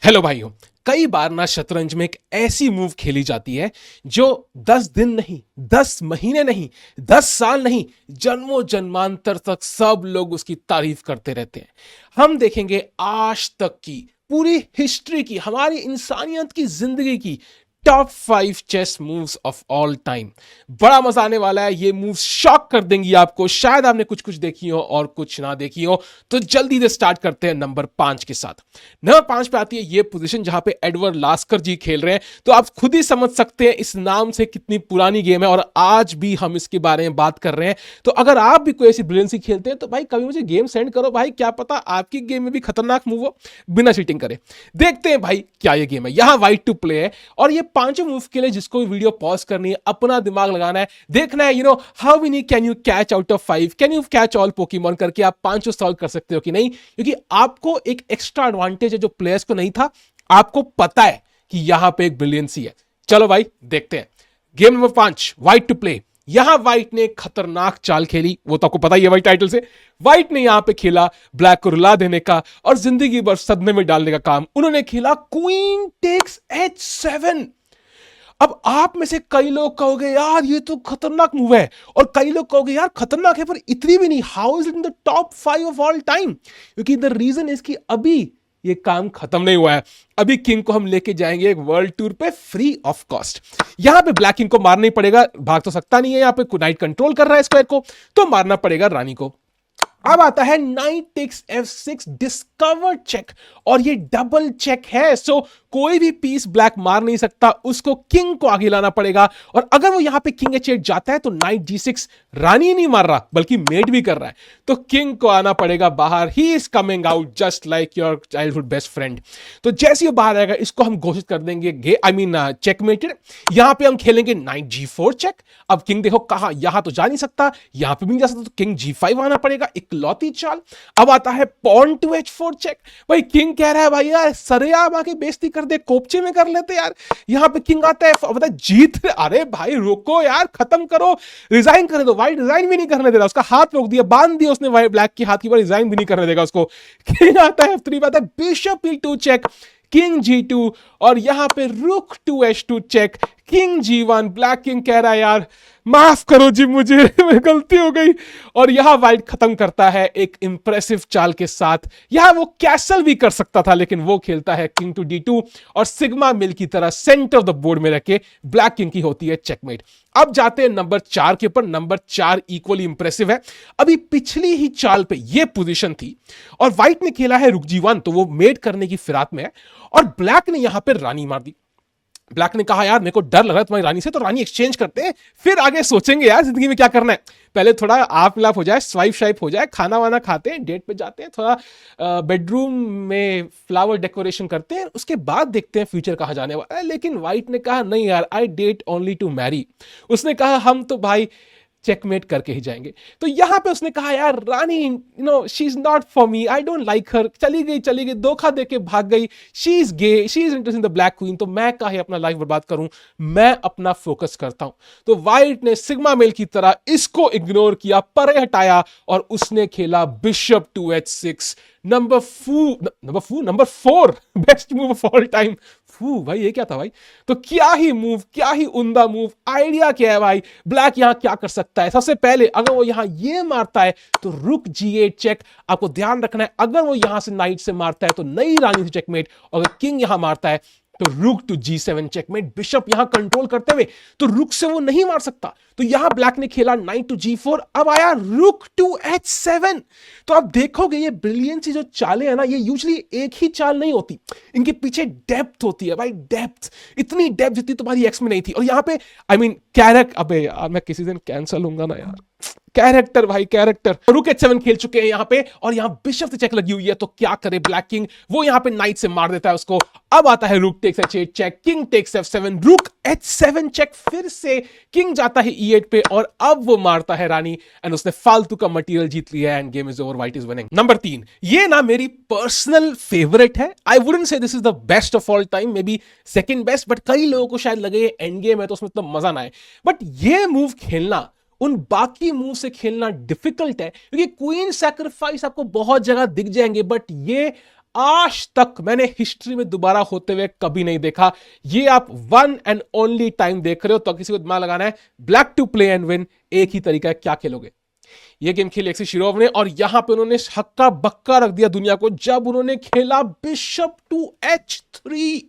Hello भाइयों। कई बार ना शतरंज में एक ऐसी मूव खेली जाती है जो 10 दिन नहीं, 10 महीने नहीं, 10 साल नहीं, जन्मों जन्मांतर तक सब लोग उसकी तारीफ करते रहते हैं। हम देखेंगे आज तक की पूरी हिस्ट्री की, हमारी इंसानियत की जिंदगी की top 5 chess moves of all time. बड़ा मजा आने वाला है। ये मूव्स शॉक कर देंगी आपको। शायद आपने कुछ कुछ देखी हो और कुछ ना देखी हो। तो जल्दी से स्टार्ट करते हैं नंबर 5 के साथ। नंबर 5 पे आती है ये पोजीशन जहां पे एडवर्ड लास्कर जी खेल रहे हैं। तो आप खुद ही समझ सकते हैं इस नाम से कितनी पुरानी गेम है और आज भी हम इसके बारे में बात कर रहे हैं। तो अगर आप भी कोई ऐसी ब्रिलियंसी खेलते हैं तो भाई कभी मुझे गेम सेंड करो भाई, क्या पता आपकी गेम में भी खतरनाक मूव हो बिना चीटिंग करे। देखते हैं भाई क्या ये गेम है। यहां वाइट टू प्ले है और ये पांचों मूव के लिए जिसको भी वीडियो पॉज करनी है, अपना दिमाग लगाना है, देखना है how many can you catch out of 5, can you catch all Pokemon करके आप पांचों सॉल्व कर सकते हो कि नहीं। क्योंकि आपको एक एक्स्ट्रा एडवांटेज है जो प्लेयर्स को नहीं था। आपको पता है कि यहां पे एक ब्रिलियंसी है। चलो भाई देखते हैं game number 5, white to play. यहां व्हाइट ने खतरनाक चाल खेली, वो तो आपको पता ही है भाई टाइटल से। व्हाइट ने यहां पे खेला ब्लैक को रुला देने का और जिंदगी भर सदमे में डालने का काम। उन्होंने खेला क्वीन टेक्स H7। अब आप में से कई लोग कहोगे यार ये तो खतरनाक मूव है, और कई लोग कहोगे यार खतरनाक है पर इतनी भी नहीं, how is it in the top 5 of all time. क्योंकि द रीजन इज कि अभी ये काम खत्म नहीं हुआ है। अभी किंग को हम लेके जाएंगे एक वर्ल्ड टूर पे फ्री ऑफ कॉस्ट। यहां पे ब्लैक किंग को मारना ही पड़ेगा, भाग तो सकता नहीं है। यहां पे नाइट कंट्रोल कर रहा है स्क्वायर को, तो मारना पड़ेगा रानी को। अब आता है knight takes F6 discover check, और ये डबल चेक है। सो कोई भी पीस ब्लैक मार नहीं सकता, उसको किंग को आगे लाना पड़ेगा। और अगर वो यहां पे किंग H8 जाता है तो नाइट G6 रानी नहीं मार रहा बल्कि मेट भी कर रहा है, तो किंग को आना पड़ेगा बाहर। He is coming out just like your childhood best friend. तो जैसे ही बाहर आएगा इसको हम घोषित कर देंगे चेकमेटेड। यहां पे हम खेलेंगे नाइट G4 चेक। अब किंग देखो कहा, यहां तो जा नहीं सकता, यहां पे भी नहीं जा सकता, तो किंग G5 आना पड़ेगा, इकलौती चाल। अब आता है पॉन टू H4 चेक। भाई किंग कह रहा है भाई यार सरेआम आके बेइज्जती कर दे, कोपचे में कर लेते यार। यहां पे किंग आता है, बता जीत। अरे भाई रुको यार, खत्म करो, रिजाइन करने दो। व्हाइट रिजाइन भी नहीं करने दे रहा, उसका हाथ रोक दिया, बांध दिया उसने व्हाइट ब्लैक की हाथ की, रिजाइन भी नहीं करने देगा उसको। किंग आता है F3 पे, आता है bishop E2 check, king G2, और यहां पे rook to H2 check, king G1। Black king कह रहा है यार माफ करो जी मुझे गलती हो गई। और यहां व्हाइट खत्म करता है एक इंप्रेसिव चाल के साथ। यहां वो कैसल भी कर सकता था लेकिन वो खेलता है किंग टू D2, और सिग्मा मिल की तरह सेंटर ऑफ द बोर्ड में रखे ब्लैक किंग की होती है चेकमेट। अब जाते हैं नंबर 4 के ऊपर। नंबर 4 इक्वली इंप्रेसिव है। अभी पिछली ही चाल पे ये पोजीशन थी और व्हाइट ने खेला है रुक G1, तो वो मेट करने की फिराक में है, और ब्लैक ने यहां पर रानी मार दी। ब्लैक ने कहा यार मेरे को डर लग रहा है तुम्हारी रानी से, तो रानी एक्सचेंज करते हैं, फिर आगे सोचेंगे यार जिंदगी में क्या करना है। पहले थोड़ा आप मिलाप हो जाए, स्वाइप शाइप हो जाए, खाना वाना खाते हैं, डेट पे जाते हैं, थोड़ा बेडरूम में फ्लावर डेकोरेशन करते हैं, उसके बाद देखते हैं फ्यूचर कहाँ जाने वाला है। लेकिन व्हाइट ने कहा नहीं यार, आई डेट ओनली टू मैरी। उसने कहा हम तो भाई चेकमेट करके ही जाएंगे। तो यहां पे उसने कहा यार Rani she is not for me, I don't like her, चली गई, धोखा देके भाग गई, she is gay, she is interested in the black queen, तो मैं काहे अपना लाइफ बर्बाद करूं, मैं अपना फोकस करता हूं। तो व्हाइट ने सिग्मा मेल की तरह इसको इग्नोर किया, परे हटाया, और उसने खेला bishop to H6। Number 4 best move of all time. भाई ये क्या था भाई। तो क्या ही मूव, क्या ही उम्दा मूव। आइडिया क्या है भाई, ब्लैक यहां क्या कर सकता है। सबसे पहले अगर वो यहां ये मारता है तो रुक G8 चेक। आपको ध्यान रखना है अगर वो यहां से नाइट से मारता है तो नई रानी से चेकमेट, और अगर किंग यहां मारता है तो rook to G7 checkmate. Bishop यहां कंट्रोल करते हुए तो रुक से वो नहीं मार सकता, तो यहां ब्लैक ने खेला नाइट टू G4। अब आया रुक टू H7। तो आप देखोगे ये ब्रिलियंसी जो चालें है ना, ये यूजुअली एक ही चाल नहीं होती, इनके पीछे डेप्थ होती है भाई, डेप्थ। इतनी डेप्थ जितनी तुम्हारी एक्स में नहीं थी। और यहां पे कैरेक्टर, अबे यार मैं किसी दिन कैंसल होऊंगा ना यार, कैरेक्टर भाई कैरेक्टर। रुक H7 खेल चुके हैं यहां पे, और यहां बिशप से चेक लगी हुई है, तो क्या करे ब्लैक किंग, वो यहां पे नाइट से मार देता है उसको। अब आता है rook takes H8 check, king takes F7, रुक H7 चेक, फिर से किंग जाता है E8 पे, और अब वो मारता है रानी, एंड उसने फालतू का मटेरियल जीत लिया है, end game is over, white is winning. Number 3, ये ना मेरी पर्सनल फेवरेट है। I wouldn't say this is the best of all time, may be second best, but कई लोगों को शायद लगे एंड गेम है तो उसमें इतना मजा ना आए। बट ये मूव खेलना उन बाकी मूव से खेलना डिफिकल्ट है, क्योंकि क्वीन सैक्रिफाइस आपको बहुत जगह दिख जाएंगे, बट ये आज तक मैंने हिस्ट्री में दोबारा होते हुए कभी नहीं देखा। ये आप वन एंड ओनली टाइम देख रहे हो, तो किसी को दिमाग लगाना है, black to play and win, एक ही तरीका है, क्या खेलोगे। ये गेम खेली अलेक्सी शिरोव ने, और यहां पे उन्होंने हक्का बक्का रख दिया दुनिया को जब उन्होंने खेला बिशप टू H3।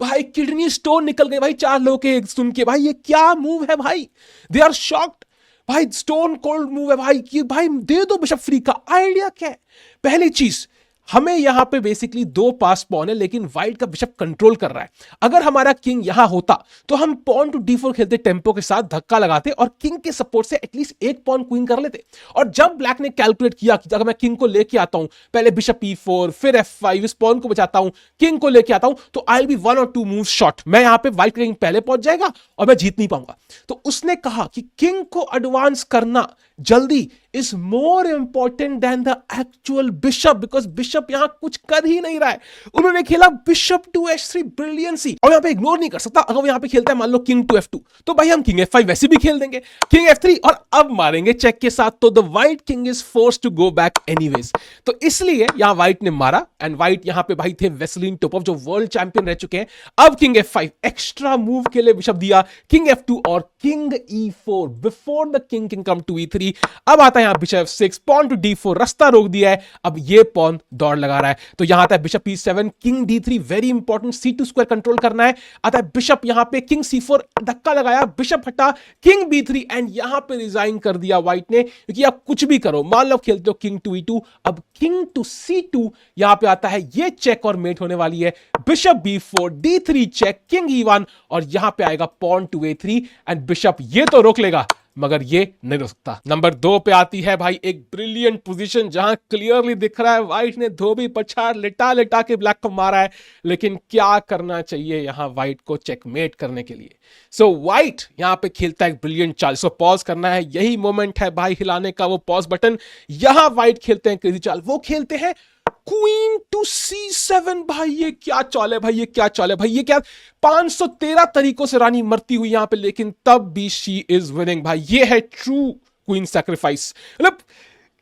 भाई किडनी स्टोन निकल गए भाई चार लोगों के सुन के, भाई ये क्या मूव है भाई, दे आर शॉक्ड भाई, स्टोन कोल्ड मूव है भाई कि भाई दे दो बिशप फ्री का। आइडिया क्या है, पहली चीज हमें यहां पे बेसिकली दो पास पॉन है, लेकिन व्हाइट का बिशप कंट्रोल कर रहा है। अगर हमारा किंग यहां होता तो हम पॉन टू D4 खेलते, टेम्पो के साथ धक्का लगाते और किंग के सपोर्ट से एटलीस्ट एक पॉन क्वीन कर लेते। और जब ब्लैक ने कैलकुलेट किया कि अगर मैं किंग को लेके आता हूं, पहले बिशप E4 फिर F5, इस पॉन को बचाता हूं, किंग को लेके आता हूं, तो आई विल बी 1 और 2 मूव शॉर्ट, मैं यहां पे व्हाइट का किंग पहले पहुंच जाएगा और मैं जीत नहीं पाऊंगा। तो उसने कहा कि किंग को एडवांस करना जल्दी is more important than the actual bishop, because bishop यहां कुछ कर ही नहीं रहा है। उन्होंने खेला बिशप टू H3, ब्रिलियंसी। और यहां पे इग्नोर नहीं कर सकता, अगर वो यहां पे खेलता है मान लो किंग टू F2, तो भाई हम किंग F5 वैसे भी खेल देंगे, किंग F3 और अब मारेंगे चेक के साथ, तो the white king is forced to go back anyways. तो इसलिए यहां व्हाइट ने मारा, एंड व्हाइट यहां पे भाई थे वेस्लिन टोपॉफ जो वर्ल्ड चैंपियन रह चुके हैं। अब किंग F5 एक्स्ट्रा मूव के लिए बिशप दिया, किंग F2 और king E4 before the king can come to E3। अब आता है यहां bishop F6, pawn to D4, रास्ता रोक दिया है, अब ये पॉन दौड़ लगा रहा है। तो यहां आता है bishop E7, king D3, very important, C2 square control करना है। आता है बिशप यहां पे किंग C4, धक्का लगाया, बिशप हटा, किंग B3, एंड यहां पे रिजाइन कर दिया व्हाइट ने, क्योंकि आप कुछ भी करो, मान लो खेलते हो किंग टू E2, अब किंग टू C2, यहां पे आता है ये चेक और मेट होने वाली है, bishop B4, D3 check, king E1, और यहां पे आएगा pawn to A3, and bishop ये तो रोक लेगा मगर ये नहीं रोक सकता। नंबर 2 पे आती है भाई एक ब्रिलियंट पोजीशन, जहां क्लियरली दिख रहा है व्हाइट ने धोबी पछाड़ लिटा लिटा के ब्लैक को मारा है, लेकिन क्या करना चाहिए यहां व्हाइट को चेकमेट करने के लिए। सो व्हाइट यहां पे खेलता है एक ब्रिलियंट चाल, सो पॉज करना है, यही मोमेंट है भाई हिलाने का, वो पॉज बटन। यहां व्हाइट खेलते हैं क्रेजी चाल, वो खेलते हैं क्वीन टू C7। भाई ये क्या चाल है भाई, ये क्या चाल है भाई, ये क्या 513 तरीकों से रानी मरती हुई यहां पे, लेकिन तब भी शी इज विनिंग। भाई ये है ट्रू क्वीन सैक्रिफाइस, मतलब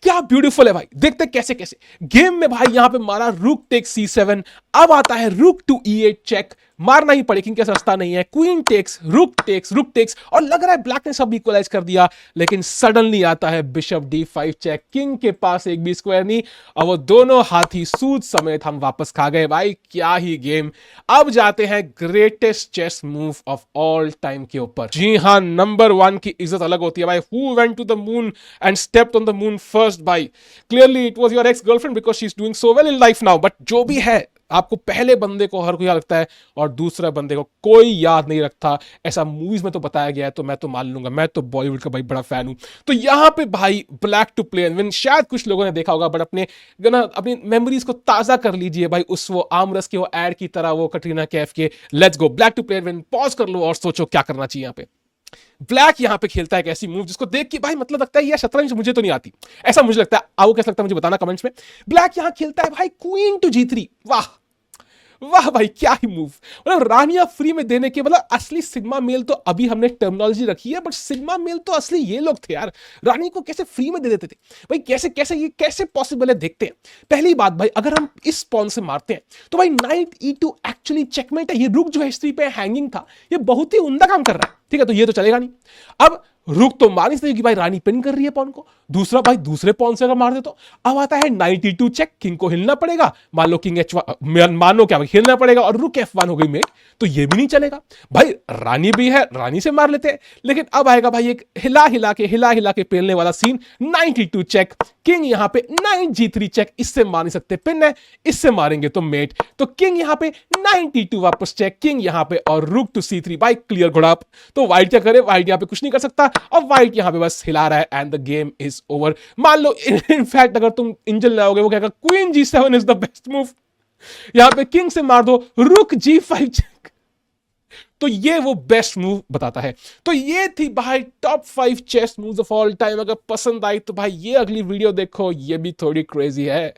क्या ब्यूटीफुल है भाई। देखते कैसे कैसे गेम में भाई यहां पे मारा रूक टेक्स C7, अब आता है रूक टू E8 चेक, मारना ही पड़े क्योंकि रास्ता नहीं है, क्वीन टेक्स, रुक टेक्स, और लग रहा है ब्लैक ने सब इक्वलाइज कर दिया, लेकिन सडनली आता है बिशप D5 चेक, किंग के पास एक भी स्क्वायर नहीं, और वो दोनों हाथी सूद समेत हम वापस खा गए। भाई क्या ही गेम। अब जाते हैं greatest chess move of all time के ऊपर। जी हां, नंबर 1 की इज्जत अलग होती है भाई। Who went to the moon and stepped on the moon first? भाई clearly it was your ex girlfriend, because she is doing so well in life now. But जो भी है, आपको पहले बंदे को हर कोई याद रखता है और दूसरे बंदे को कोई याद नहीं रखता, ऐसा मूवीज में तो बताया गया है, तो मैं तो मान लूंगा, मैं तो बॉलीवुड का भाई बड़ा फैन हूं। तो यहां पे भाई black to play and win, शायद कुछ लोगों ने देखा होगा, बट अपनी मेमोरीज को ताजा कर लीजिए भाई, उस वो आमरस के वो एड की तरह, वो कटरीना कैफ के let's go black to play and win. Pause कर लो और सोचो क्या करना चाहिए यहां पे। ब्लैक यहां पे खेलता है एक ऐसी मूव जिसको देख के भाई मतलब लगता है ये शतरंज मुझे तो नहीं आती, ऐसा मुझे लगता है। आपको कैसा लगता है मुझे बताना कमेंट्स में। ब्लैक यहां खेलता है भाई क्वीन टू G3, वाह वाह भाई क्या ही मूव, मतलब रानियां फ्री में देने के, मतलब असली सिग्मा मेल तो अभी हमने टर्मिनोलॉजी रखी है, बट सिग्मा मेल तो असली ये लोग थे यार, रानी को कैसे फ्री में दे देते थे भाई, कैसे कैसे ये कैसे पॉसिबल है देखते हैं। पहली बात भाई, अगर हम इस पॉन से मारते हैं तो भाई नाइट E2 एक्चुअली चेकमेट है, ये रुक जो H3 पे हैंगिंग था, ये बहुत ही उम्दा काम कर रहा है, ठीक है, तो ये तो चलेगा नहीं। अब रुक तो मार नहीं सकती कि भाई रानी पिन कर रही है पॉन को, दूसरा भाई दूसरे पॉन से अगर मार दे तो अब आता है 92 चेक, किंग को हिलना पड़ेगा, मान लो किंग H1, मानो क्या हिलना पड़ेगा, और रुक F1 हो गई मेट, तो ये भी नहीं चलेगा भाई, रानी भी है, रानी से मार लेते हैं। लेकिन अब आएगा भाई एक हिला हिला के पेलने वाला सीन, 92 चेक, किंग यहां पे 9G3 चेक, इससे मार नहीं सकते, पिन है, इससे मारेंगे तो मेट, तो किंग यहां पे 92 वापस चेक, किंग यहां पे और रुक टू C3, भाई क्लियर घोड़ा अप। तो व्हाइट क्या करे, व्हाइट यहां पे कुछ नहीं कर सकता, और व्हाइट यहां पे बस हिला रहा है and the game is over. मान लो इनफैक्ट अगर तुम इंजन लाओगे, वो कहेगा queen G7 is the best move, यहां पे किंग से मार दो, रुक G5 चेक, तो ये वो बेस्ट मूव बताता है। तो ये थी भाई top 5 chess moves of all time. अगर पसंद आई तो भाई ये अगली वीडियो देखो, ये भी थोड़ी क्रेजी है।